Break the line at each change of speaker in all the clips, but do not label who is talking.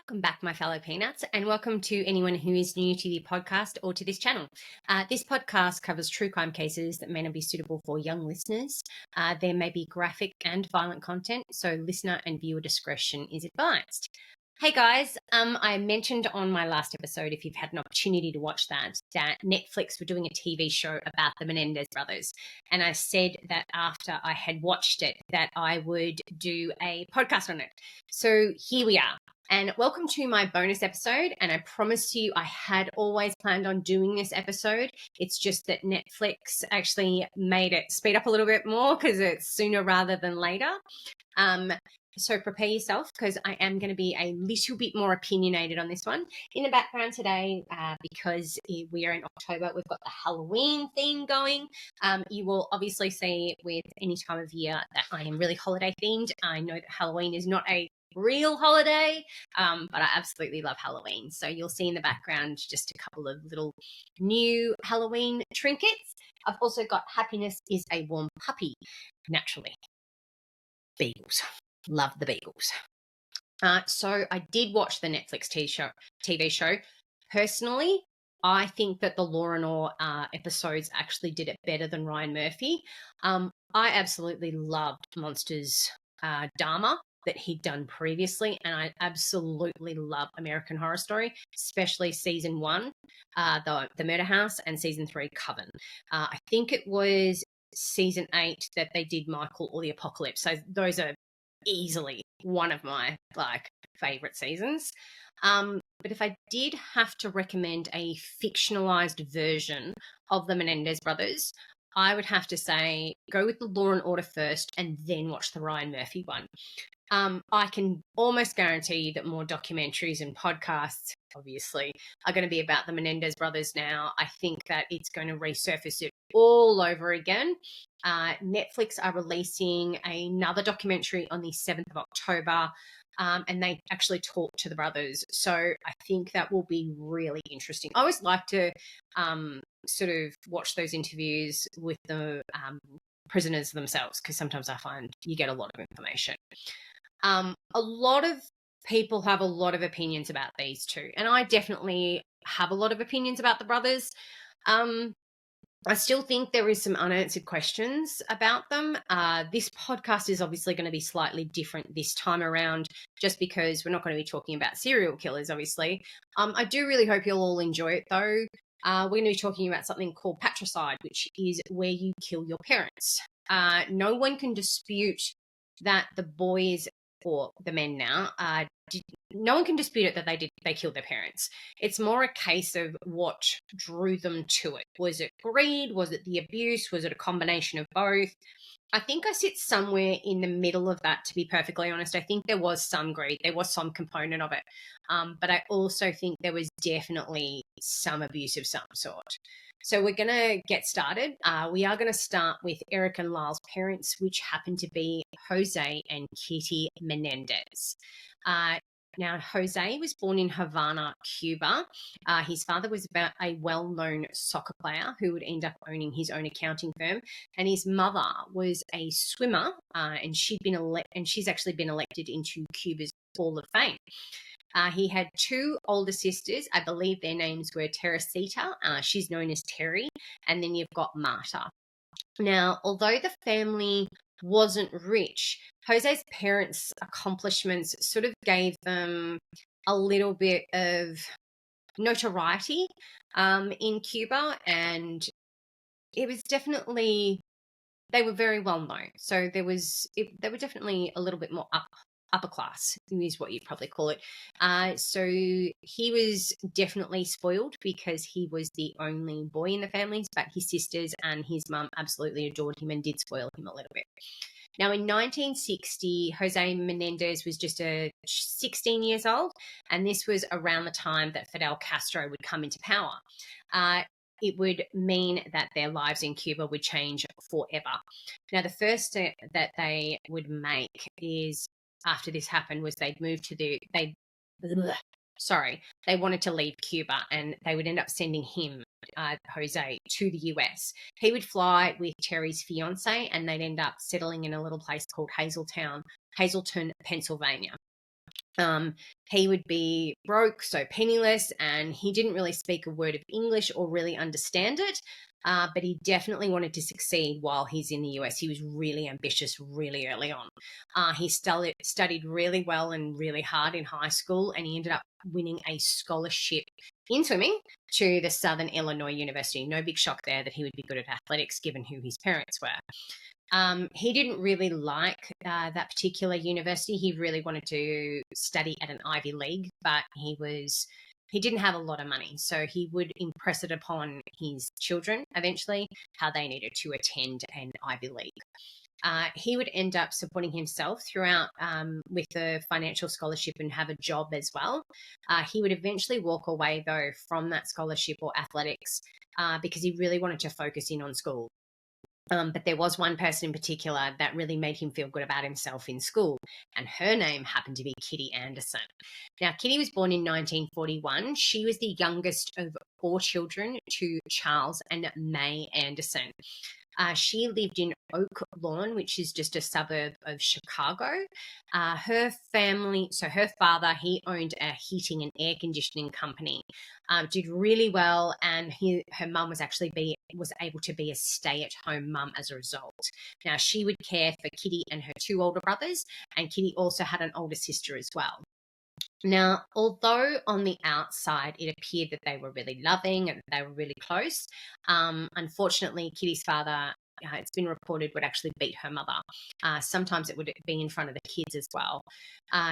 Welcome back, my fellow peanuts, and welcome to anyone who is new to the podcast or to this channel. This podcast covers true crime cases that may not be suitable for young listeners. There may be graphic and violent content, so listener and viewer discretion is advised. Hey guys, I mentioned on my last episode, if you've had an opportunity to watch that Netflix were doing a TV show about the Menendez brothers. And I said that after I had watched it, that I would do a podcast on it. So here we are. And welcome to my bonus episode. And I promise you, I had always planned on doing this episode. It's just that Netflix actually made it speed up a little bit more because it's sooner rather than later. So prepare yourself because I am going to be a little bit more opinionated on this one. In the background today, because we are in October, we've got the Halloween theme going. You will obviously see with any time of year that I am really holiday themed. I know that Halloween is not a real holiday, but I absolutely love Halloween. So you'll see in the background just a couple of little new Halloween trinkets. I've also got Happiness is a Warm Puppy, naturally. Beagles. Love the beagles. So I did watch the Netflix TV show. Personally, I think that the Law and Order episodes actually did it better than Ryan Murphy. I absolutely loved Monsters Dharma that he'd done previously, and I absolutely love American Horror Story, especially season 1, the Murder House, and season 3, Coven. I think it was season 8 that they did Michael or the Apocalypse. So those are easily one of my favorite seasons. But if I did have to recommend a fictionalized version of the Menendez brothers, I would have to say go with the Law and Order first and then watch the Ryan Murphy one. I can almost guarantee you that more documentaries and podcasts, obviously, are going to be about the Menendez brothers now. I think that it's going to resurface it all over again. Netflix are releasing another documentary on the 7th of October, and they actually talk to the brothers. So I think that will be really interesting. I always like to sort of watch those interviews with the prisoners themselves because sometimes I find you get a lot of information. A lot of people have a lot of opinions about these two, and I definitely have a lot of opinions about the brothers. I still think there is some unanswered questions about them. This podcast is obviously going to be slightly different this time around just because we're not going to be talking about serial killers, obviously. I do really hope you'll all enjoy it, though. We're going to be talking about something called Patricide, which is where you kill your parents. No one can dispute that the boys, or the men now, no one can dispute it that they killed their parents. It's more a case of what drew them to it. Was it greed? Was it the abuse? Was it a combination of both? I think I sit somewhere in the middle of that, to be perfectly honest. I think there was some greed. There was some component of it. But I also think there was definitely some abuse of some sort. So we're going to get started. We are going to start with Erik and Lyle's parents, which happen to be Jose and Kitty Menendez. Now, Jose was born in Havana, Cuba. His father was a well-known soccer player who would end up owning his own accounting firm, and his mother was a swimmer, and she's actually been elected into Cuba's Hall of Fame. He had 2 older sisters. I believe their names were Teresita. She's known as Terry. And then you've got Marta. Now, although the family wasn't rich, Jose's parents' accomplishments sort of gave them a little bit of notoriety in Cuba. And it was definitely, they were very well known. So they were definitely a little bit more upper class is what you'd probably call it. So he was definitely spoiled because he was the only boy in the family, but his sisters and his mum absolutely adored him and did spoil him a little bit. Now, in 1960, Jose Menendez was just 16 years old, and this was around the time that Fidel Castro would come into power. It would mean that their lives in Cuba would change forever. Now, the first step that they would make is, after this happened, was they wanted to leave Cuba, and they would end up sending him, Jose, to the US. He would fly with Terry's fiance, and they'd end up settling in a little place called Hazleton, Pennsylvania. He would be broke, so penniless, and he didn't really speak a word of English or really understand it. But he definitely wanted to succeed while he's in the US. He was really ambitious really early on. He studied really well and really hard in high school, and he ended up winning a scholarship in swimming to the Southern Illinois University. No big shock there that he would be good at athletics given who his parents were. He didn't really like that particular university. He really wanted to study at an Ivy League, but he didn't have a lot of money. So he would impress it upon his children eventually how they needed to attend an Ivy League. He would end up supporting himself throughout with the financial scholarship and have a job as well. He would eventually walk away, though, from that scholarship or athletics because he really wanted to focus in on school. But there was one person in particular that really made him feel good about himself in school, and her name happened to be Kitty Anderson. Now, Kitty was born in 1941. She was the youngest of 4 children to Charles and May Anderson. She lived in Oak Lawn, which is just a suburb of Chicago. Her family, so her father, he owned a heating and air conditioning company, did really well, and her mum was able to be a stay-at-home mum as a result. Now, she would care for Kitty and her 2 older brothers, and Kitty also had an older sister as well. Now, although on the outside it appeared that they were really loving and they were really close, unfortunately, Kitty's father, it's been reported, would actually beat her mother. Sometimes it would be in front of the kids as well.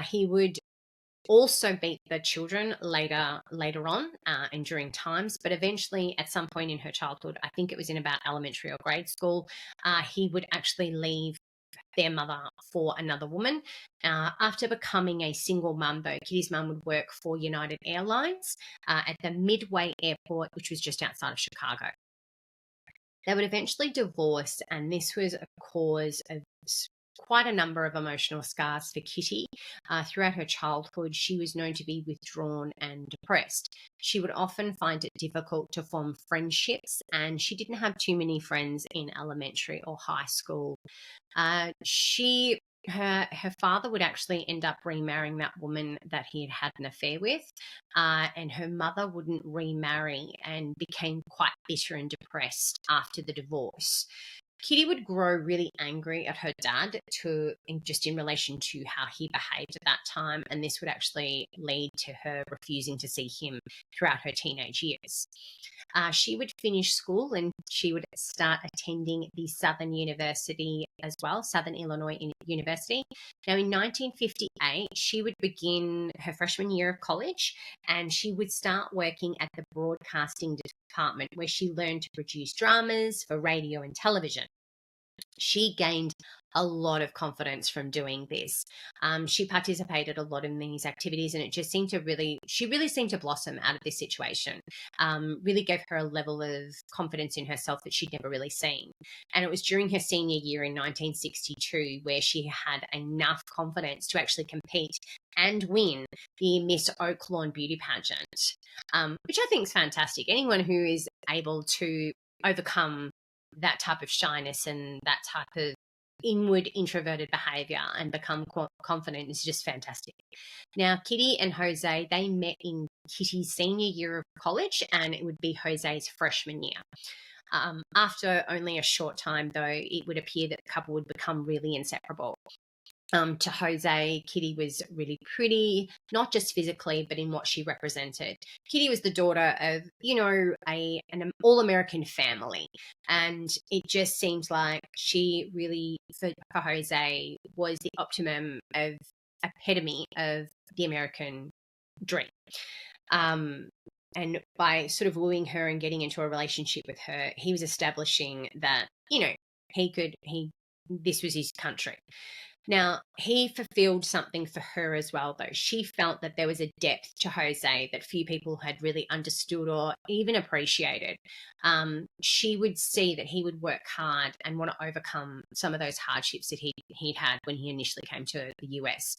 He would also beat the children later on and during times, but eventually at some point in her childhood, I think it was in about elementary or grade school, he would actually leave their mother for another woman. After becoming a single mum, though, Kitty's mum would work for United Airlines at the Midway Airport, which was just outside of Chicago. They would eventually divorce, and this was a cause of quite a number of emotional scars for Kitty. Throughout her childhood, she was known to be withdrawn and depressed. She would often find it difficult to form friendships, and she didn't have too many friends in elementary or high school. Her father would actually end up remarrying that woman that he had an affair with, and her mother wouldn't remarry and became quite bitter and depressed after the divorce. Kitty would grow really angry at her dad just in relation to how he behaved at that time, and this would actually lead to her refusing to see him throughout her teenage years. She would finish school and she would start attending the Southern University as well, Southern Illinois University. Now, in 1958, she would begin her freshman year of college, and she would start working at the broadcasting department where she learned to produce dramas for radio and television. She gained a lot of confidence from doing this. She participated a lot in these activities, and it just seemed to she really seemed to blossom out of this situation. Really gave her a level of confidence in herself that she'd never really seen. And it was during her senior year in 1962 where she had enough confidence to actually compete and win the Miss Oak Lawn beauty pageant, which I think is fantastic. Anyone who is able to overcome that type of shyness and that type of inward introverted behavior and become confident is just fantastic. Now, Kitty and Jose, they met in Kitty's senior year of college, and it would be Jose's freshman year. After only a short time, though, it would appear that the couple would become really inseparable. To Jose, Kitty was really pretty, not just physically, but in what she represented. Kitty was the daughter of, an all-American family. And it just seems like she really, for Jose, was the epitome of the American dream. And by sort of wooing her and getting into a relationship with her, he was establishing that, this was his country. Now, he fulfilled something for her as well, though. She felt that there was a depth to Jose that few people had really understood or even appreciated. She would see that he would work hard and want to overcome some of those hardships that he'd had when he initially came to the US.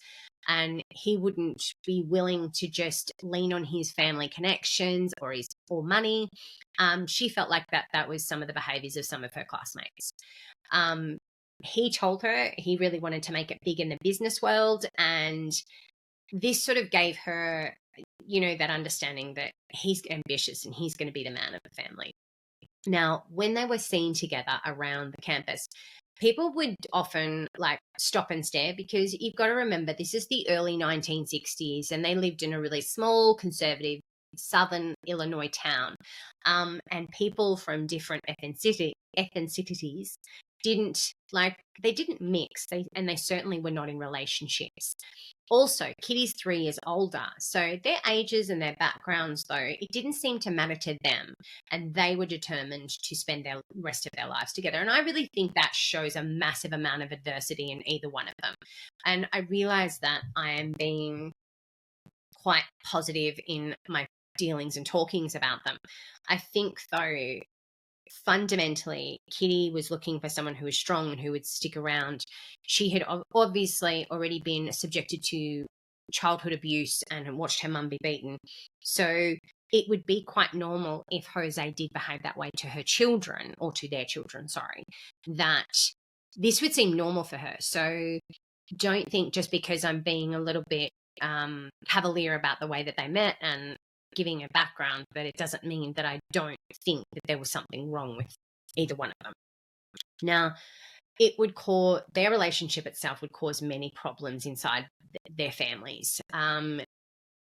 And he wouldn't be willing to just lean on his family connections or money. She felt like that was some of the behaviors of some of her classmates. He told her he really wanted to make it big in the business world, and this sort of gave her, that understanding that he's ambitious and he's going to be the man of the family. Now, when they were seen together around the campus, people would often stop and stare, because you've got to remember this is the early 1960s and they lived in a really small, conservative southern Illinois town. And people from different ethnicities didn't mix. They certainly were not in relationships. Also, Kitty's 3 years older, so their ages and their backgrounds, though, it didn't seem to matter to them, and they were determined to spend the rest of their lives together. And I really think that shows a massive amount of adversity in either one of them. And I realize that I am being quite positive in my dealings and talkings about them. I think, though, fundamentally, Kitty was looking for someone who was strong and who would stick around. She had obviously already been subjected to childhood abuse and watched her mum be beaten. So it would be quite normal if Jose did behave that way to her children, or to their children, that this would seem normal for her. So don't think just because I'm being a little bit cavalier about the way that they met and giving a background, but it doesn't mean that I don't think that there was something wrong with either one of them. Now, their relationship itself would cause many problems inside their families.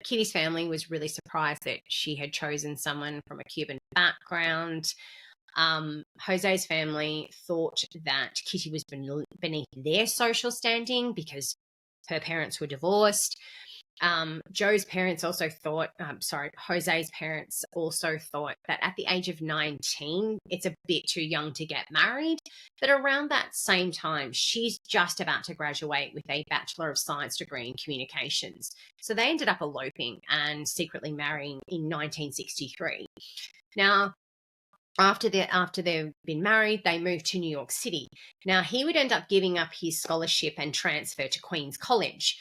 Kitty's family was really surprised that she had chosen someone from a Cuban background. Jose's family thought that Kitty was beneath their social standing because her parents were divorced. Jose's parents also thought that at the age of 19, it's a bit too young to get married. But around that same time, she's just about to graduate with a Bachelor of Science degree in communications. So they ended up eloping and secretly marrying in 1963. Now, after they've been married, they moved to New York City. Now, he would end up giving up his scholarship and transfer to Queens College.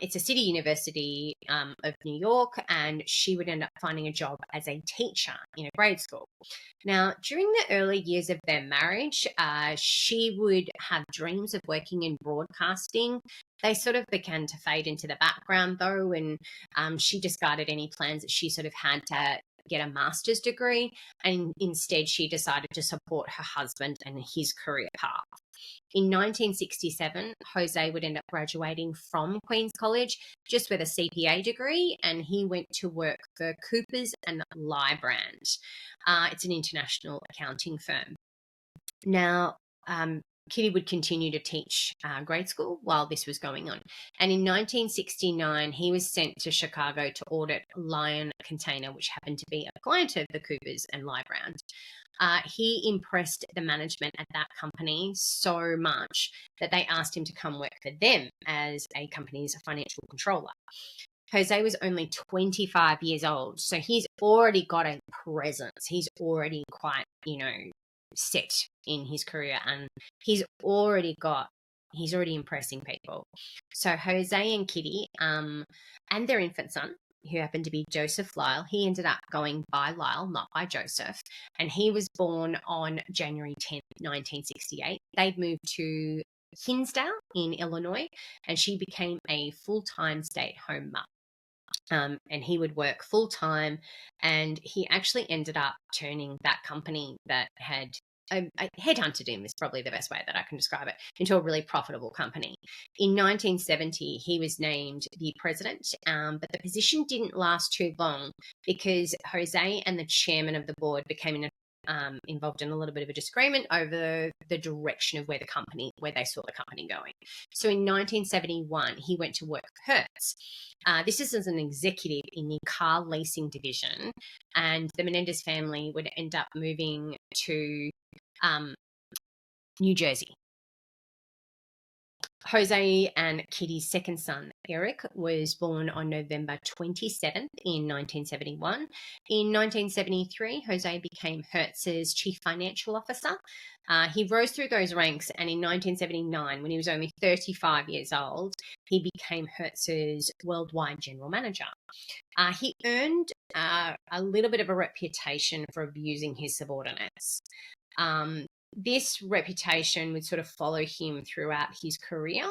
It's a city university of New York, and she would end up finding a job as a teacher in a grade school. Now, during the early years of their marriage, she would have dreams of working in broadcasting. They sort of began to fade into the background, though, and she discarded any plans that she sort of had to get a master's degree, and instead she decided to support her husband and his career path. In 1967, Jose would end up graduating from Queens College just with a CPA degree, and he went to work for Coopers and Lyle. It's an international accounting firm. Now, Kitty would continue to teach grade school while this was going on. And in 1969, he was sent to Chicago to audit Lion Container, which happened to be a client of the Coopers and Lyle. He impressed the management at that company so much that they asked him to come work for them as a company's financial controller. Jose was only 25 years old, so he's already got a presence. He's already quite, set in his career, and he's already impressing people. So Jose and Kitty, and their infant son, who happened to be Joseph Lyle, he ended up going by Lyle, not by Joseph, and he was born on January 10th, 1968. They'd moved to Hinsdale in Illinois, and she became a full-time stay-at-home mum. And he would work full-time, and he actually ended up turning that company that had headhunted him, is probably the best way that I can describe it, into a really profitable company. In 1970, he was named the president, but the position didn't last too long because Jose and the chairman of the board became involved in a little bit of a disagreement over the direction of where they saw the company going. So in 1971, he went to work for Hertz. This is as an executive in the car leasing division, and the Menendez family would end up moving to New Jersey. Jose and Kitty's second son, Erik, was born on November 27th in 1971. In 1973, Jose became Hertz's chief financial officer. He rose through those ranks, and in 1979, when he was only 35 years old, he became Hertz's worldwide general manager. He earned a little bit of a reputation for abusing his subordinates. this reputation would sort of follow him throughout his career.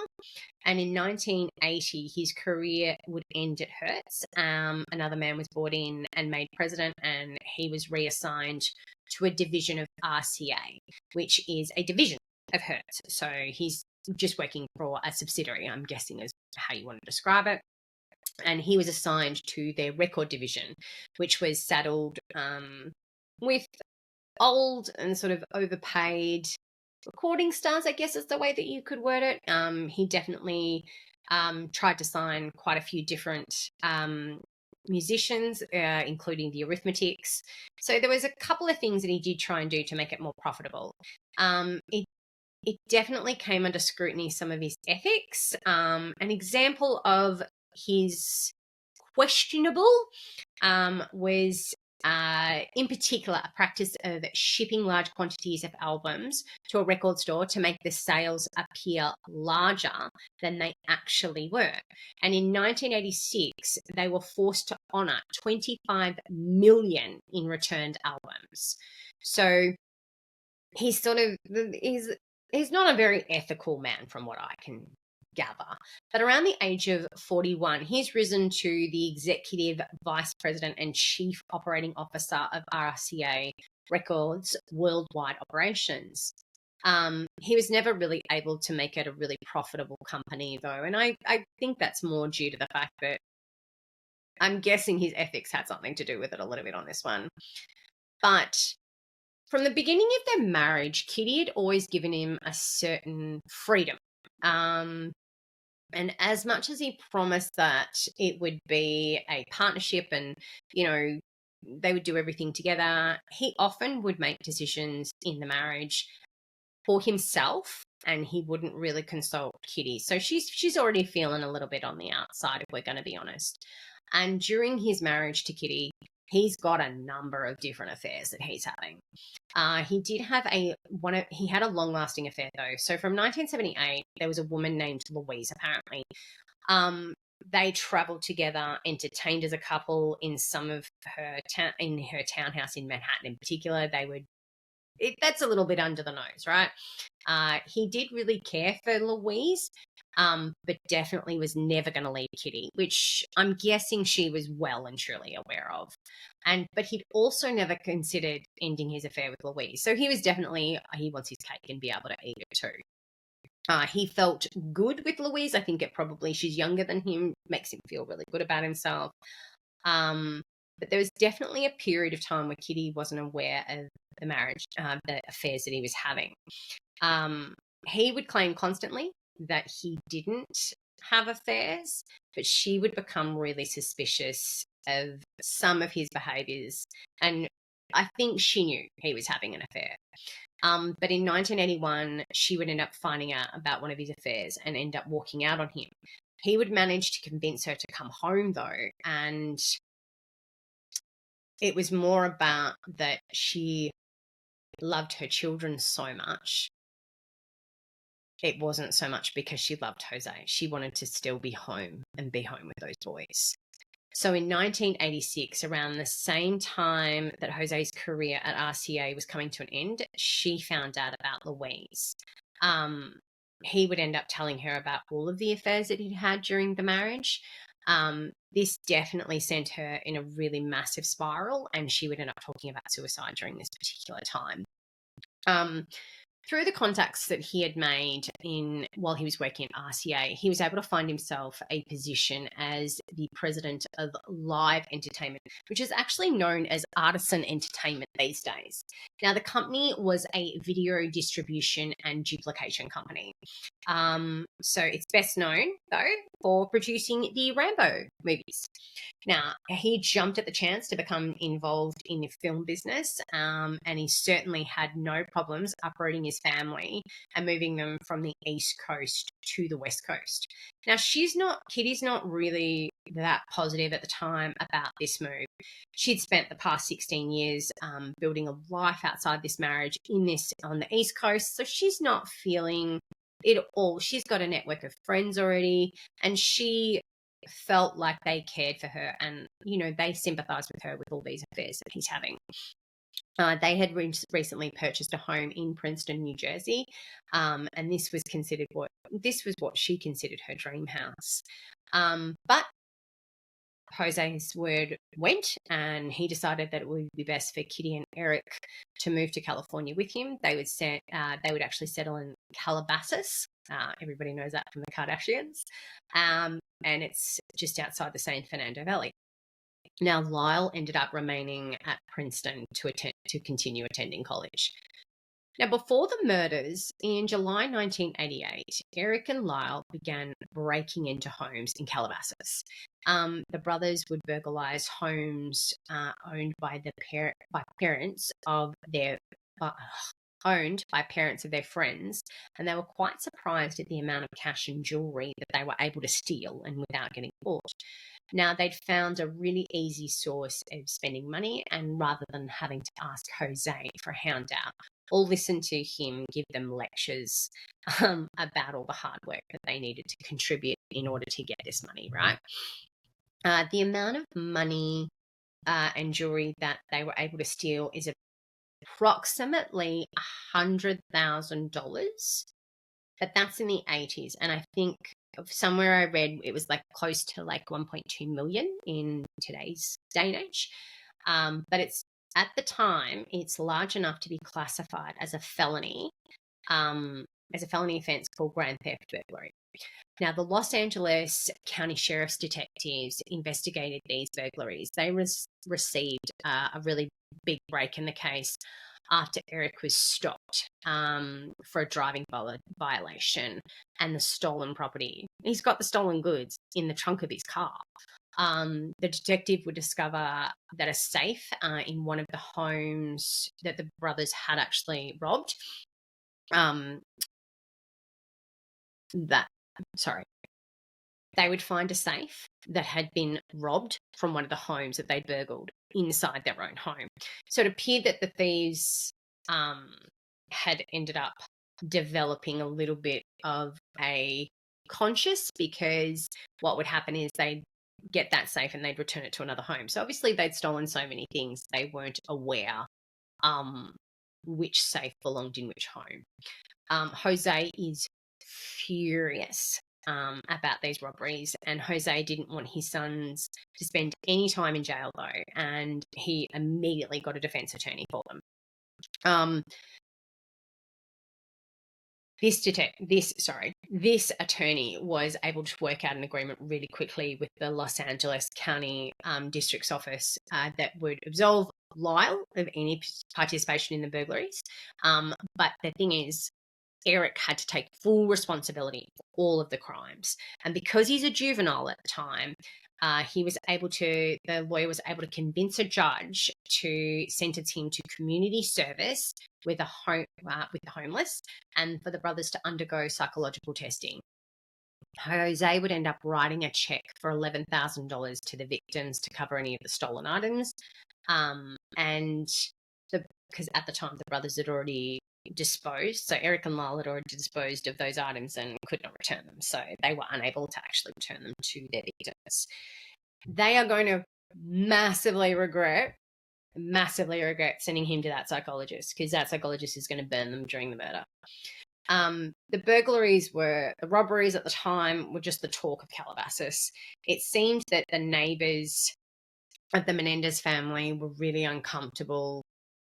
And in 1980, his career would end at Hertz. Another man was brought in and made president, and he was reassigned to a division of RCA, which is a division of Hertz. So he's just working for a subsidiary, I'm guessing is how you want to describe it. And he was assigned to their record division, which was saddled with old and sort of overpaid recording stars, I guess is the way that you could word it. He definitely tried to sign quite a few different musicians, including the Arithmetics. So there was a couple of things that he did try and do to make it more profitable. It definitely came under scrutiny, some of his ethics. An example of his questionable was in particular a practice of shipping large quantities of albums to a record store to make the sales appear larger than they actually were. And in 1986, they were forced to honor 25 million in returned albums. So he's sort of, he's not a very ethical man from what I can gather. But around the age of 41, he's risen to the executive vice president and chief operating officer of RCA Records worldwide operations. He was never really able to make it a really profitable company, though. And I think that's more due to the fact that I'm guessing his ethics had something to do with it a little bit on this one. But from the beginning of their marriage, Kitty had always given him a certain freedom. And as much as he promised that it would be a partnership and, you know, they would do everything together, he often would make decisions in the marriage for himself, and he wouldn't really consult Kitty. So she's already feeling a little bit on the outside, if we're going to be honest. And during his marriage to Kitty, he's got a number of different affairs that he's having. He did have he had a long-lasting affair, though. So from 1978, there was a woman named Louise, apparently. They traveled together, entertained as a couple in some of her in her townhouse in Manhattan in particular. That's a little bit under the nose, right? He did really care for Louise, but definitely was never going to leave Kitty, which I'm guessing she was well and truly aware of. But he'd also never considered ending his affair with Louise. So he was definitely, he wants his cake and be able to eat it too. He felt good with Louise. I think she's younger than him, makes him feel really good about himself. But there was definitely a period of time where Kitty wasn't aware of the marriage, the affairs that he was having. He would claim constantly that he didn't have affairs, but she would become really suspicious of some of his behaviours, and I think she knew he was having an affair. But in 1981, she would end up finding out about one of his affairs and end up walking out on him. He would manage to convince her to come home, though, and it was more about that she loved her children so much. It wasn't so much because she loved Jose. She wanted to still be home and be home with those boys. So in 1986, around the same time that Jose's career at RCA was coming to an end, she found out about Louise. He would end up telling her about all of the affairs that he'd had during the marriage. This definitely sent her in a really massive spiral, and she would end up talking about suicide during this particular time. Through the contacts that he had made while he was working at RCA, he was able to find himself a position as the president of Live Entertainment, which is actually known as Artisan Entertainment these days. Now, the company was a video distribution and duplication company. So it's best known, though, for producing the Rambo movies. Now, he jumped at the chance to become involved in the film business, and he certainly had no problems uprooting his family and moving them from the East Coast to the West Coast. Now, Kitty's not really that positive at the time about this move. She'd spent the past 16 years building a life outside this marriage on the East Coast, so she's not feeling it all. She's got a network of friends already, and she felt like they cared for her and, they sympathized with her with all these affairs that he's having. They had recently purchased a home in Princeton, New Jersey, and this was what she considered her dream house. But Jose's word went, and he decided that it would be best for Kitty and Erik to move to California with him. They would actually settle in Calabasas. Everybody knows that from the Kardashians, and it's just outside the San Fernando Valley. Now, Lyle ended up remaining at Princeton to continue attending college. Now, before the murders, in July 1988, Erik and Lyle began breaking into homes in Calabasas. The brothers would burglarize homes owned by parents of their friends, and they were quite surprised at the amount of cash and jewelry that they were able to steal and without getting caught. Now, they'd found a really easy source of spending money, and rather than having to ask Jose for a handout or listen to him give them lectures about all the hard work that they needed to contribute in order to get this money, right? The amount of money and jewelry that they were able to steal is approximately $100,000, but that's in the 80s, and I think somewhere I read it was like close to like 1.2 million in today's day and age. But at the time, it's large enough to be classified as a felony offense called grand theft burglary. Now, the Los Angeles County Sheriff's detectives investigated these burglaries. They received a really big break in the case after Erik was stopped for a driving violation and the stolen property. He's got the stolen goods in the trunk of his car. The detective would discover that a safe in one of the homes that the brothers had actually robbed, they would find a safe that had been robbed from one of the homes that they'd burgled inside their own home. So it appeared that the thieves had ended up developing a little bit of a conscience, because what would happen is they'd get that safe and they'd return it to another home. So obviously they'd stolen so many things, they weren't aware which safe belonged in which home. Jose is furious about these robberies, and Jose didn't want his sons to spend any time in jail though, and he immediately got a defense attorney for them. This attorney was able to work out an agreement really quickly with the Los Angeles County District's office that would absolve Lyle of any participation in the burglaries. But the thing is, Erik had to take full responsibility for all of the crimes. And because he's a juvenile at the time, the lawyer was able to convince a judge to sentence him to community service with the homeless, and for the brothers to undergo psychological testing. Jose would end up writing a check for $11,000 to the victims to cover any of the stolen items, because at the time the brothers had already disposed, so Erik and Lyle had already disposed of those items and could not return them, so they were unable to actually return them to their victims. They are going to massively regret sending him to that psychologist, because that psychologist is going to burn them during the murder. The robberies at the time were just the talk of Calabasas. It seemed that the neighbors of the Menendez family were really uncomfortable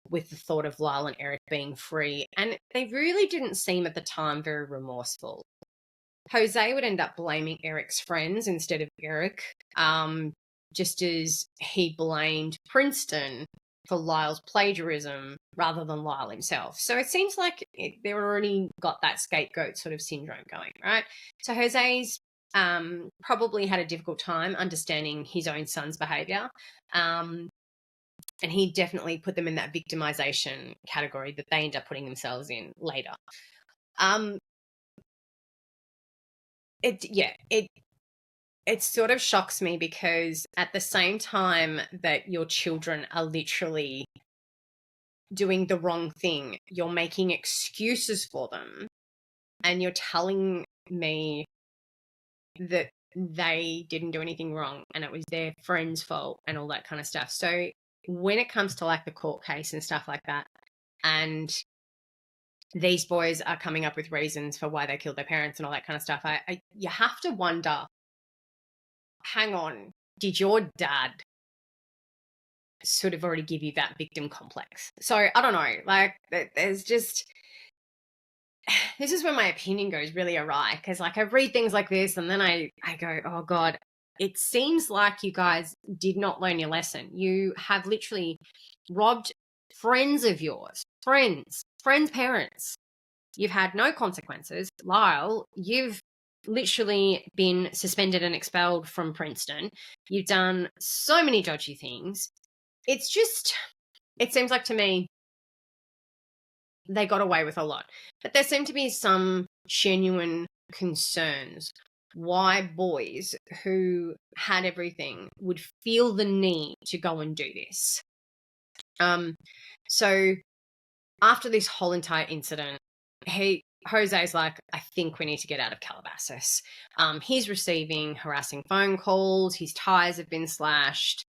with the thought of Lyle and Erik being free, and they really didn't seem at the time very remorseful. Jose would end up blaming Erik's friends instead of Erik, just as he blamed Princeton for Lyle's plagiarism rather than Lyle himself. So it seems like they already got that scapegoat sort of syndrome going, right? So Jose's probably had a difficult time understanding his own son's behavior. And he definitely put them in that victimization category that they end up putting themselves in later. It sort of shocks me, because at the same time that your children are literally doing the wrong thing, you're making excuses for them, and you're telling me that they didn't do anything wrong and it was their friend's fault and all that kind of stuff. So when it comes to like the court case and stuff like that, and these boys are coming up with reasons for why they killed their parents and all that kind of stuff, you have to wonder, hang on, did your dad sort of already give you that victim complex? So I don't know, like there's just, this is where my opinion goes really awry, because like I read things like this and then I go, oh God, it seems like you guys did not learn your lesson. You have literally robbed friends of yours, friends' parents. You've had no consequences. Lyle, you've literally been suspended and expelled from Princeton. You've done so many dodgy things. It's just, it seems like to me they got away with a lot. But there seem to be some genuine concerns why boys who had everything would feel the need to go and do this. So after this whole entire incident, Jose's like, I think we need to get out of Calabasas. He's receiving harassing phone calls. His tires have been slashed.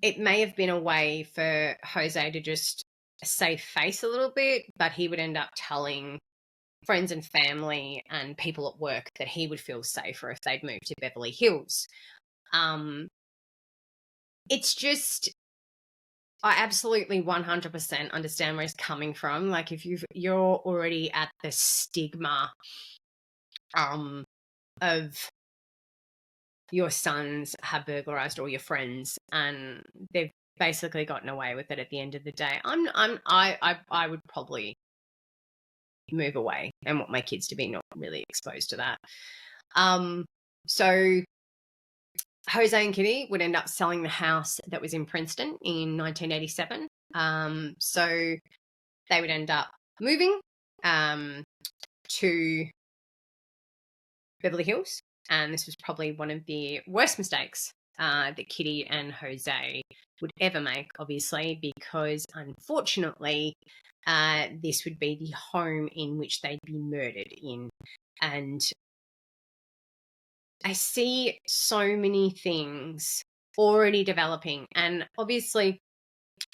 It may have been a way for Jose to just save face a little bit, but he would end up telling friends and family and people at work that he would feel safer if they'd moved to Beverly Hills. It's just, I absolutely 100% understand where he's coming from. Like if you're already at the stigma of your sons have burglarized all your friends and they've basically gotten away with it at the end of the day, I would probably move away and want my kids to be not really exposed to that. So Jose and Kitty would end up selling the house that was in Princeton in 1987. So they would end up moving to Beverly Hills. And this was probably one of the worst mistakes that Kitty and Jose would ever make, obviously, because unfortunately, this would be the home in which they'd be murdered in. And I see so many things already developing. And obviously,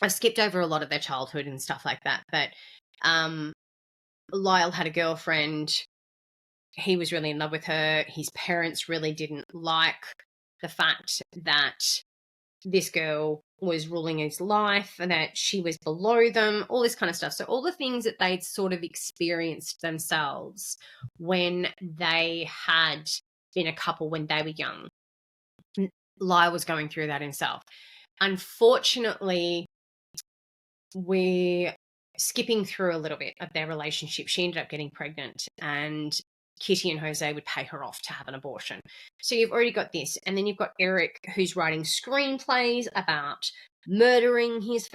I skipped over a lot of their childhood and stuff like that. But Lyle had a girlfriend. He was really in love with her. His parents really didn't like the fact that this girl was ruling his life and that she was below them, all this kind of stuff. So all the things that they'd sort of experienced themselves when they had been a couple when they were young, Lyle was going through that himself. Unfortunately, we're skipping through a little bit of their relationship. She ended up getting pregnant and Kitty and Jose would pay her off to have an abortion. So you've already got this. And then you've got Erik, who's writing screenplays about murdering his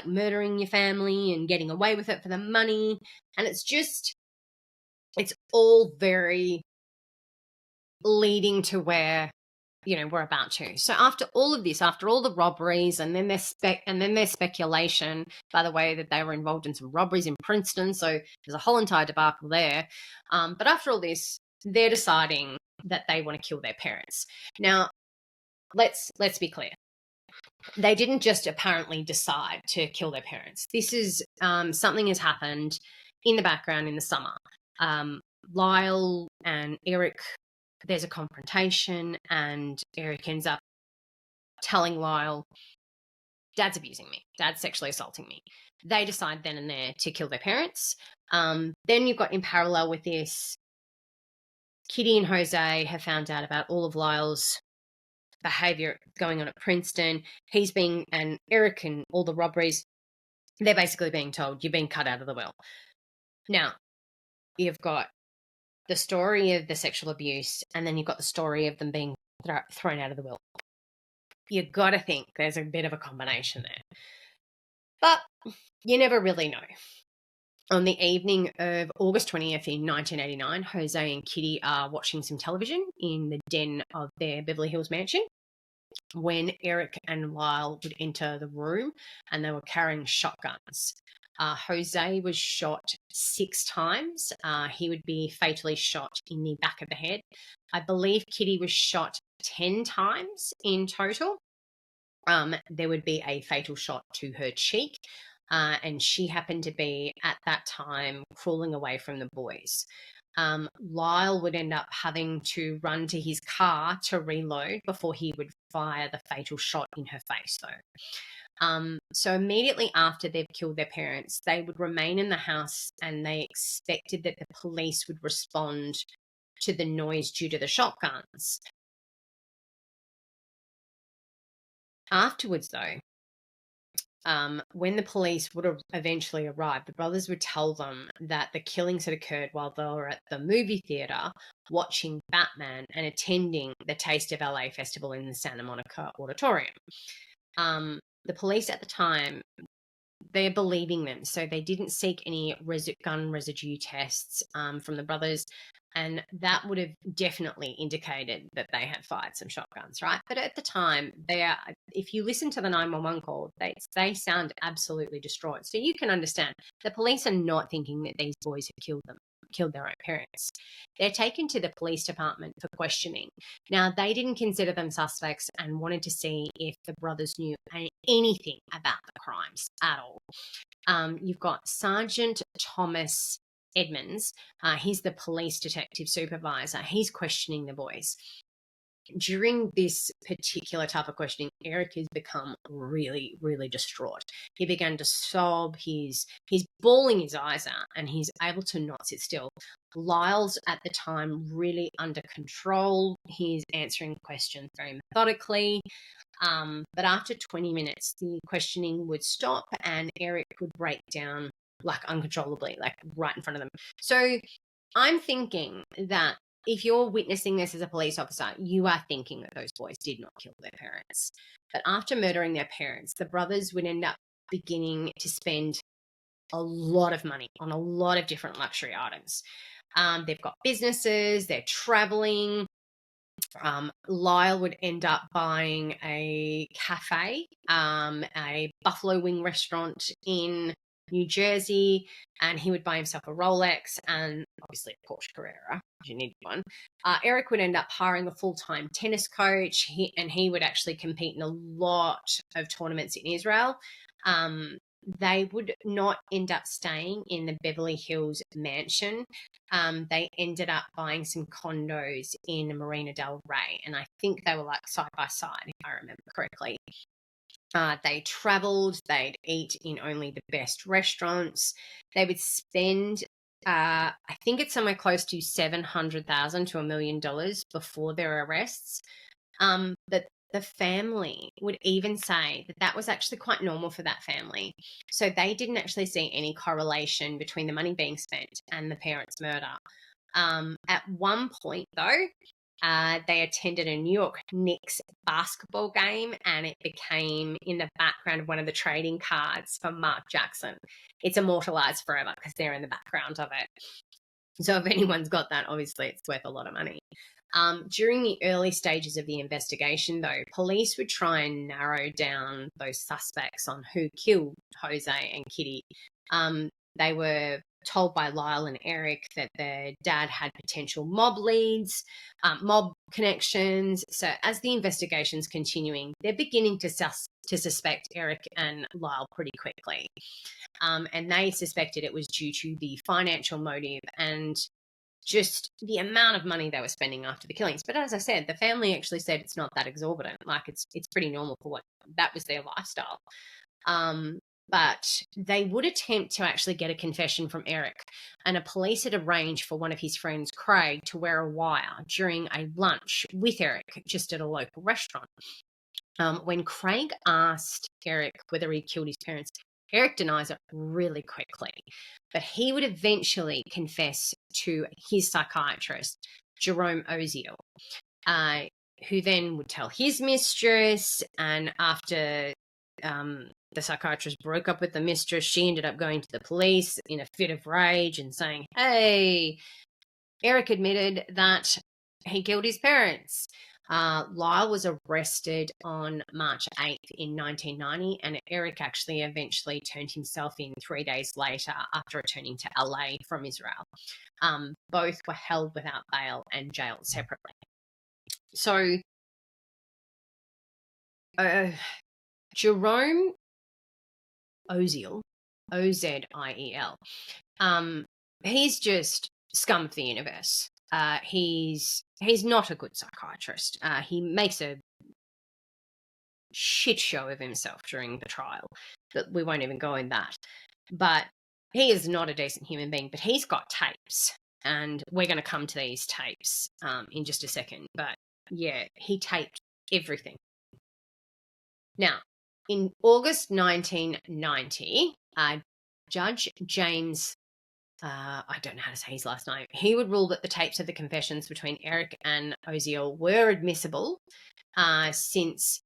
murdering your family and getting away with it for the money. And it's just, it's all very leading to where, you know, we're about to. So after all of this, after all the robberies and then their speculation, by the way, that they were involved in some robberies in Princeton. So there's a whole entire debacle there. But after all this, they're deciding that they want to kill their parents. Now, let's be clear. They didn't just apparently decide to kill their parents. This is something has happened in the background in the summer. Lyle and Erik, there's a confrontation and Erik ends up telling Lyle, Dad's abusing me. Dad's sexually assaulting me. They decide then and there to kill their parents. Then you've got in parallel with this, Kitty and Jose have found out about all of Lyle's behavior going on at Princeton. And Erik and all the robberies, they're basically being told, you've been cut out of the will. Now, you've got the story of the sexual abuse, and then you've got the story of them being thrown out of the will. You've got to think there's a bit of a combination there. But you never really know. On the evening of August 20th in 1989, Jose and Kitty are watching some television in the den of their Beverly Hills mansion when Erik and Lyle would enter the room, and they were carrying shotguns. Jose was shot 6 times. He would be fatally shot in the back of the head. I believe Kitty was shot 10 times in total. there would be a fatal shot to her cheek, and she happened to be at that time crawling away from the boys. Lyle would end up having to run to his car to reload before he would fire the fatal shot in her face, though. So immediately after they've killed their parents, they would remain in the house, and they expected that the police would respond to the noise due to the shotguns. Afterwards, though, when the police would have eventually arrived, the brothers would tell them that the killings had occurred while they were at the movie theater watching Batman and attending the Taste of LA festival in the Santa Monica Auditorium. The police at the time, they're believing them, so they didn't seek any gun residue tests from the brothers, and that would have definitely indicated that they had fired some shotguns, right? But at the time, if you listen to the 911 call, they sound absolutely distraught. So you can understand the police are not thinking that these boys have killed their own parents. They're taken to the police department for questioning. Now, they didn't consider them suspects and wanted to see if the brothers knew anything about the crimes at all. You've got Sergeant Thomas Edmonds. He's the police detective supervisor. He's questioning the boys. During this particular type of questioning, Erik has become really, really distraught. He began to sob. He's bawling his eyes out, and he's able to not sit still. Lyle's at the time really under control. He's answering questions very methodically. But after 20 minutes, the questioning would stop, and Erik would break down like uncontrollably, like right in front of them. So I'm thinking that if you're witnessing this as a police officer, you are thinking that those boys did not kill their parents. But after murdering their parents, the brothers would end up beginning to spend a lot of money on a lot of different luxury items. They've got businesses, they're traveling. Lyle would end up buying a cafe, a buffalo wing restaurant in New Jersey, and he would buy himself a Rolex and obviously a Porsche Carrera, because you need one. Erik would end up hiring a full-time tennis coach, he would actually compete in a lot of tournaments in Israel. They would not end up staying in the Beverly Hills mansion. They ended up buying some condos in Marina del Rey, and I think they were like side by side, if I remember correctly. They traveled, they'd eat in only the best restaurants. They would spend, I think it's somewhere close to $700,000 to $1 million before their arrests. But the family would even say that that was actually quite normal for that family. So they didn't actually see any correlation between the money being spent and the parents' murder. At one point, though, they attended a New York Knicks basketball game, and it became in the background of one of the trading cards for Mark Jackson. It's immortalized forever because they're in the background of it. So if anyone's got that, obviously it's worth a lot of money. During the early stages of the investigation, though, police would try and narrow down those suspects on who killed Jose and Kitty. They were told by Lyle and Erik that their dad had potential mob leads, mob connections. So as the investigation's continuing, they're beginning to suspect Erik and Lyle pretty quickly. And they suspected it was due to the financial motive and just the amount of money they were spending after the killings. But as I said, the family actually said it's not that exorbitant. Like it's pretty normal for what that was their lifestyle. But they would attempt to actually get a confession from Erik, and a police had arranged for one of his friends, Craig, to wear a wire during a lunch with Erik just at a local restaurant. When Craig asked Erik whether he killed his parents, Erik denies it really quickly, but he would eventually confess to his psychiatrist, Jerome Oziel, who then would tell his mistress, and after the psychiatrist broke up with the mistress, she ended up going to the police in a fit of rage and saying, hey, Erik admitted that he killed his parents. Lyle was arrested on March 8th in 1990, and Erik actually eventually turned himself in 3 days later after returning to LA from Israel. Both were held without bail and jailed separately. So Jerome Oziel, Oziel, he's just scum of the universe. He's not a good psychiatrist. He makes a shit show of himself during the trial, but we won't even go in that. But he is not a decent human being, but he's got tapes, and we're going to come to these tapes in just a second. But yeah, he taped everything. Now, in August 1990, Judge James, I don't know how to say his last name, he would rule that the tapes of the confessions between Erik and Oziel were admissible since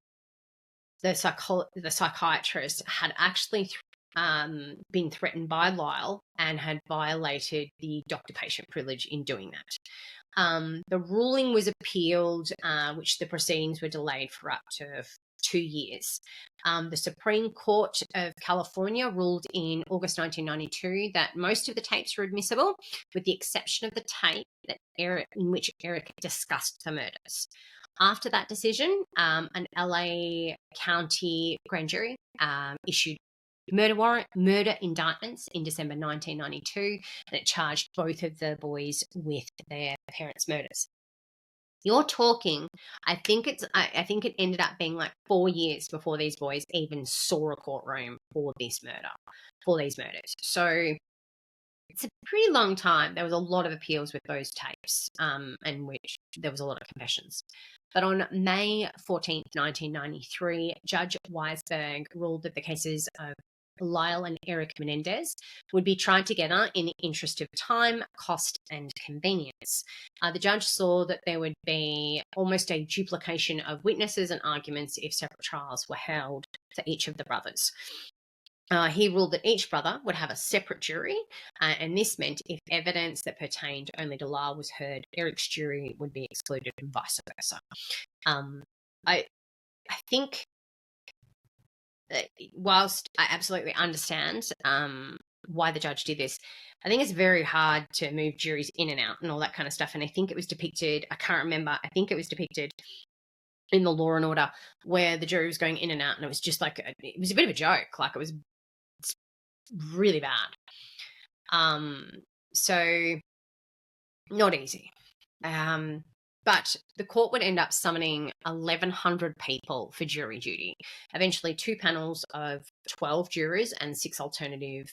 the psychiatrist had actually been threatened by Lyle and had violated the doctor-patient privilege in doing that. The ruling was appealed, which the proceedings were delayed for up to 2 years. The Supreme Court of California ruled in August 1992 that most of the tapes were admissible, with the exception of the tape in which Erik discussed the murders. After that decision, an LA County grand jury issued murder indictments in December 1992, and it charged both of the boys with their parents' murders. You're talking, I think it ended up being like 4 years before these boys even saw a courtroom for these murders. So it's a pretty long time. There was a lot of appeals with those tapes, and which there was a lot of confessions. But on May 14th, 1993, Judge Weisberg ruled that the cases of Lyle and Erik Menendez would be tried together in the interest of time, cost, and convenience. The judge saw that there would be almost a duplication of witnesses and arguments if separate trials were held for each of the brothers. He ruled that each brother would have a separate jury, and this meant if evidence that pertained only to Lyle was heard, Erik's jury would be excluded and vice versa. I think that whilst I absolutely understand why the judge did this, I think it's very hard to move juries in and out and all that kind of stuff. And I think it was depicted, I can't remember, I think it was depicted in the Law and Order where the jury was going in and out, and it was just like, it was a bit of a joke. Like, it was really bad. So not easy. But the court would end up summoning 1,100 people for jury duty. Eventually, 2 panels of 12 jurors and 6 alternative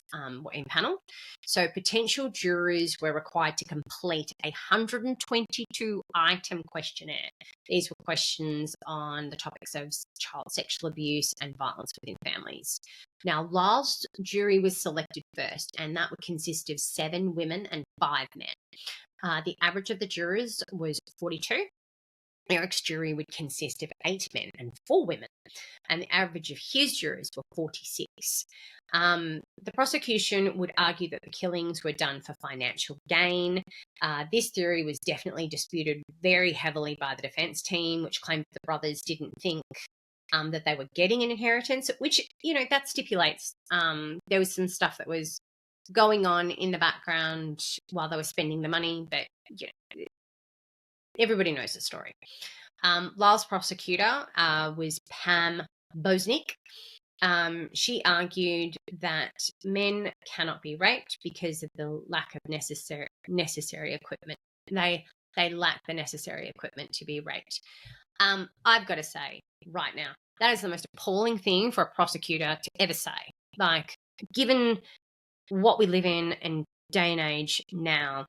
were in panel. So potential jurors were required to complete a 122-item questionnaire. These were questions on the topics of child sexual abuse and violence within families. Now, Lyle's jury was selected first, and that would consist of 7 women and 5 men. The average of the jurors was 42. Erik's jury would consist of 8 men and 4 women, and the average of his jurors were 46. The prosecution would argue that the killings were done for financial gain. This theory was definitely disputed very heavily by the defense team, which claimed the brothers didn't think that they were getting an inheritance, which, that stipulates there was some stuff that was going on in the background while they were spending the money, but everybody knows the story. Lyle's prosecutor was Pam Bosnick. She argued that men cannot be raped because of the lack of necessary equipment. They lack the necessary equipment to be raped. I've got to say right now, that is the most appalling thing for a prosecutor to ever say. Like, given what we live in and day and age now,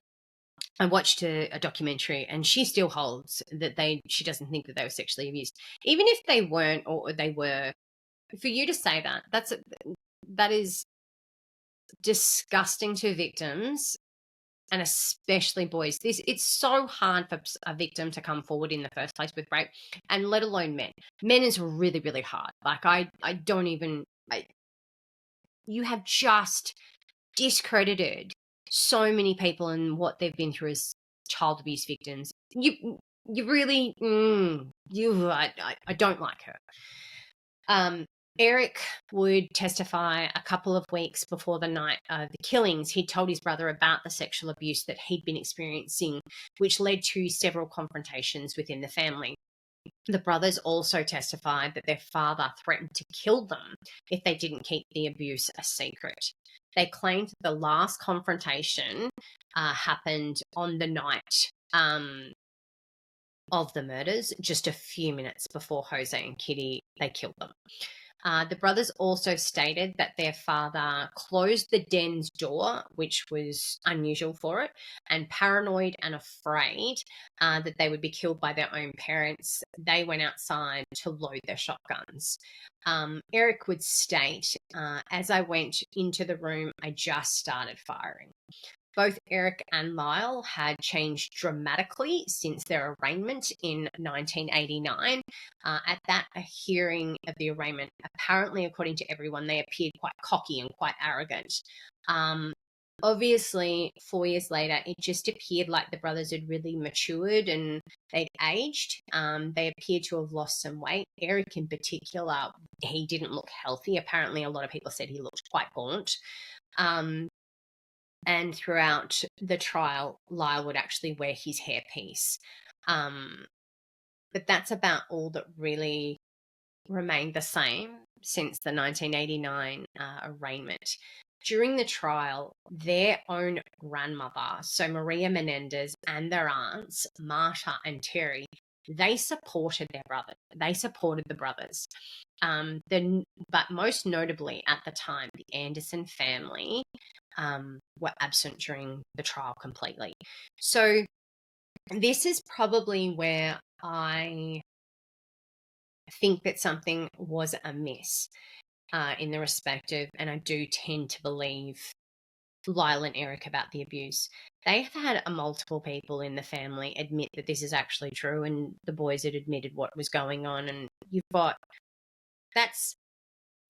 I watched a documentary, and she still holds that she doesn't think that they were sexually abused. Even if they weren't, or they were, for you to say that is disgusting to victims, and especially boys. It's so hard for a victim to come forward in the first place with rape, and let alone men. Men is really, really hard. Like, you have just discredited so many people and what they've been through as child abuse victims. You really, I don't like her. Erik would testify a couple of weeks before the night of the killings. He'd told his brother about the sexual abuse that he'd been experiencing, which led to several confrontations within the family. The brothers also testified that their father threatened to kill them if they didn't keep the abuse a secret. They claimed the last confrontation happened on the night of the murders, just a few minutes before Jose and Kitty, they killed them. The brothers also stated that their father closed the den's door, which was unusual for it, and paranoid and afraid that they would be killed by their own parents, they went outside to load their shotguns. Erik would state, as I went into the room, I just started firing. Both Erik and Lyle had changed dramatically since their arraignment in 1989. At that hearing of the arraignment, apparently, according to everyone, they appeared quite cocky and quite arrogant. Obviously, 4 years later, it just appeared like the brothers had really matured and they'd aged. They appeared to have lost some weight. Erik in particular, he didn't look healthy. Apparently, a lot of people said he looked quite gaunt. And throughout the trial, Lyle would actually wear his hairpiece. But that's about all that really remained the same since the 1989 arraignment. During the trial, their own grandmother, so Maria Menendez, and their aunts, Marta and Terry, they supported their brother. They supported the brothers. But most notably at the time, the Anderson family were absent during the trial completely. So this is probably where I think that something was amiss in the respect of, and I do tend to believe Lyle and Erik about the abuse. They have had multiple people in the family admit that this is actually true, and the boys had admitted what was going on, and you've got, that's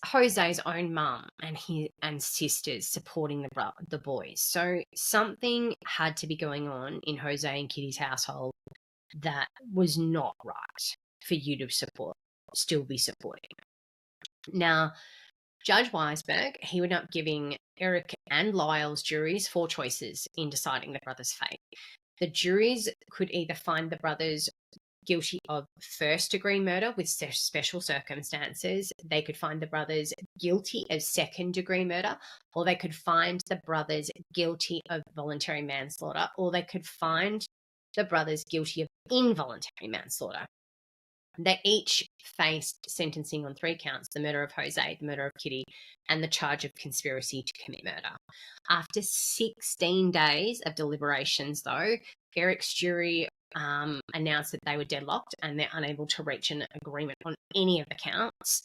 Jose's own mum and sisters supporting the boys. So something had to be going on in Jose and Kitty's household that was not right for you to still be supporting. Now, Judge Weisberg, he would end up giving Erik and Lyle's juries 4 choices in deciding the brothers' fate. The juries could either find the brothers guilty of first-degree murder with special circumstances, they could find the brothers guilty of second-degree murder, or they could find the brothers guilty of voluntary manslaughter, or they could find the brothers guilty of involuntary manslaughter. They each faced sentencing on 3 counts: the murder of Jose, the murder of Kitty, and the charge of conspiracy to commit murder. After 16 days of deliberations, though, Erik's jury announced that they were deadlocked and they're unable to reach an agreement on any of the counts.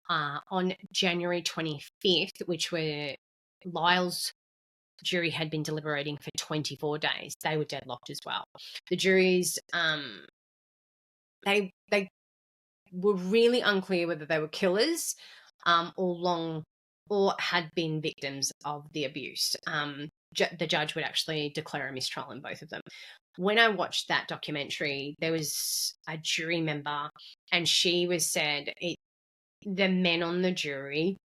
On January 25th, which were Lyle's jury had been deliberating for 24 days, they were deadlocked as well. The juries, they were really unclear whether they were killers or had been victims of the abuse. The judge would actually declare a mistrial in both of them. When I watched that documentary, there was a jury member, and she said the men on the jury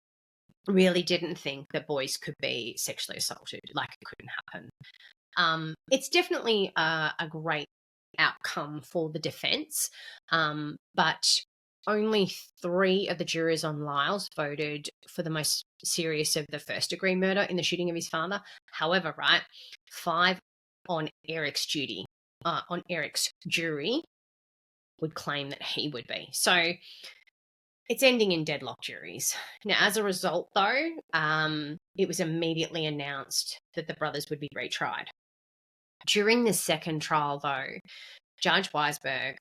really didn't think that boys could be sexually assaulted, like it couldn't happen. It's definitely a great outcome for the defense, but only 3 of the jurors on Lyle's voted for the most serious of the first-degree murder in the shooting of his father. However, 5 on Erik's jury would claim that he would be. So it's ending in deadlock juries. Now, as a result, though, it was immediately announced that the brothers would be retried. During the second trial, though, Judge Weisberg,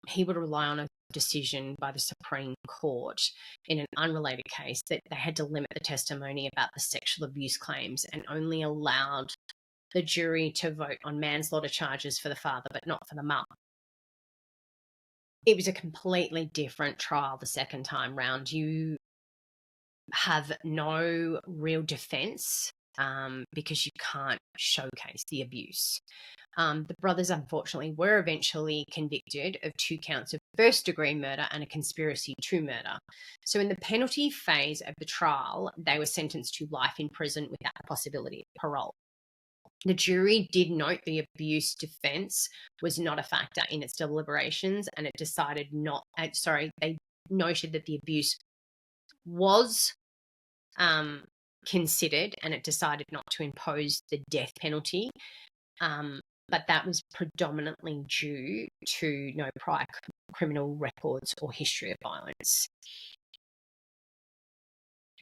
he would rely on a decision by the Supreme Court in an unrelated case that they had to limit the testimony about the sexual abuse claims and only allowed the jury to vote on manslaughter charges for the father, but not for the mum. It was a completely different trial the second time round. You have no real defense because you can't showcase the abuse. The brothers, unfortunately, were eventually convicted of 2 counts of first-degree murder and a conspiracy to murder. So in the penalty phase of the trial, they were sentenced to life in prison without the possibility of parole. The jury did note the abuse defense was not a factor in its deliberations, and it decided they noted that the abuse was considered, and it decided not to impose the death penalty. But that was predominantly due to no prior criminal records or history of violence.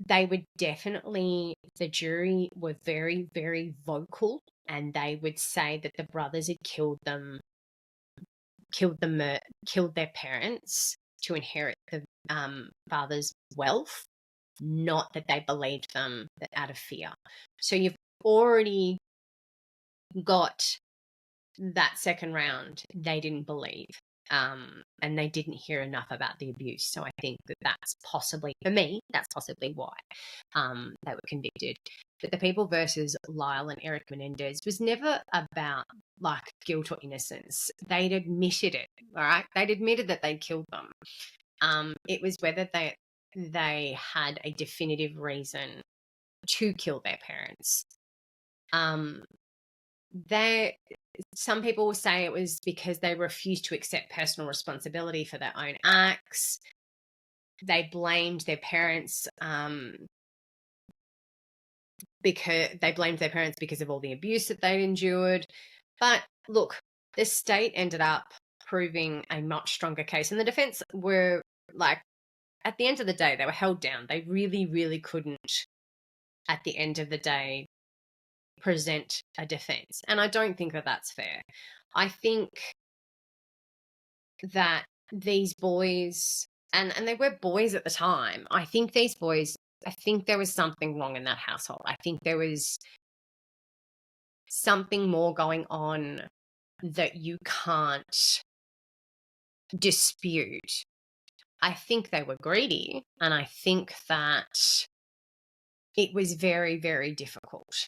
The jury were very, very vocal, and they would say that the brothers had killed their parents to inherit the father's wealth, not that they believed them out of fear. So you've already got that second round they didn't believe, and they didn't hear enough about the abuse. So I think that's possibly why they were convicted. But the People versus Lyle and Erik Menendez was never about like guilt or innocence. They'd admitted it, all right? They'd admitted that they'd killed them. It was whether they had a definitive reason to kill their parents. Some people will say it was because they refused to accept personal responsibility for their own acts. They blamed their parents because of all the abuse that they'd endured. But look, the state ended up proving a much stronger case, and the defense were like, at the end of the day, they were held down. They really, really couldn't, at the end of the day, present a defense. And I don't think that that's fair. I think that these boys, and they were boys at the time, I think there was something wrong in that household. I think there was something more going on that you can't dispute. I think they were greedy, and I think that it was very, very difficult.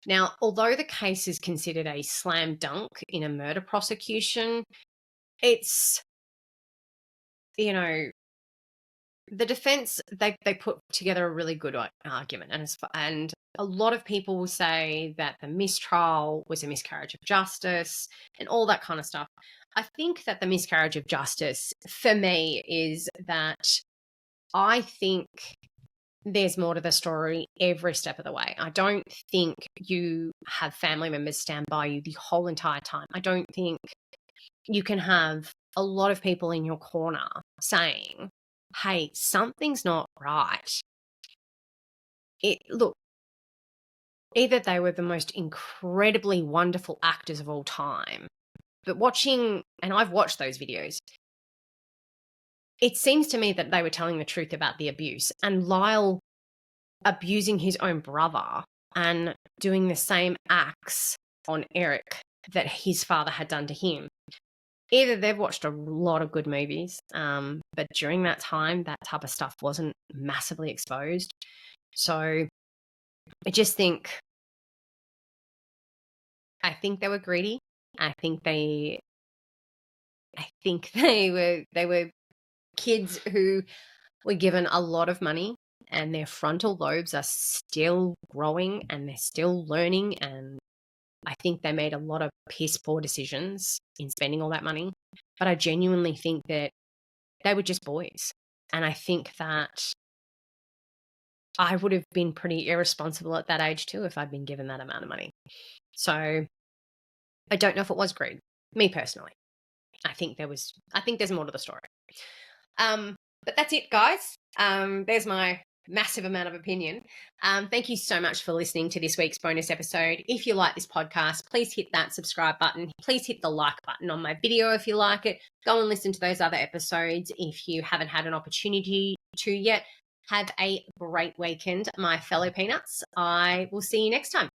Now, although the case is considered a slam dunk in a murder prosecution, it's, the defense, they put together a really good argument. And a lot of people will say that the mistrial was a miscarriage of justice and all that kind of stuff. I think that the miscarriage of justice for me is that I think there's more to the story every step of the way. I don't think you have family members stand by you the whole entire time. I don't think you can have a lot of people in your corner saying, hey, something's not right. Look, either they were the most incredibly wonderful actors of all time, but and I've watched those videos, it seems to me that they were telling the truth about the abuse, and Lyle abusing his own brother and doing the same acts on Erik that his father had done to him. Either they've watched a lot of good movies, but during that time, that type of stuff wasn't massively exposed. So I think they were greedy. I think they were kids who were given a lot of money, and their frontal lobes are still growing and they're still learning, and I think they made a lot of piss poor decisions in spending all that money. But I genuinely think that they were just boys, and I think that I would have been pretty irresponsible at that age too if I'd been given that amount of money. So I don't know if it was greed. Me personally, I think there's more to the story. But that's it, guys. There's my massive amount of opinion. Thank you so much for listening to this week's bonus episode. If you like this podcast, please hit that subscribe button. Please hit the like button on my video if you like it. Go and listen to those other episodes if you haven't had an opportunity to yet. Have a great weekend, my fellow peanuts. I will see you next time.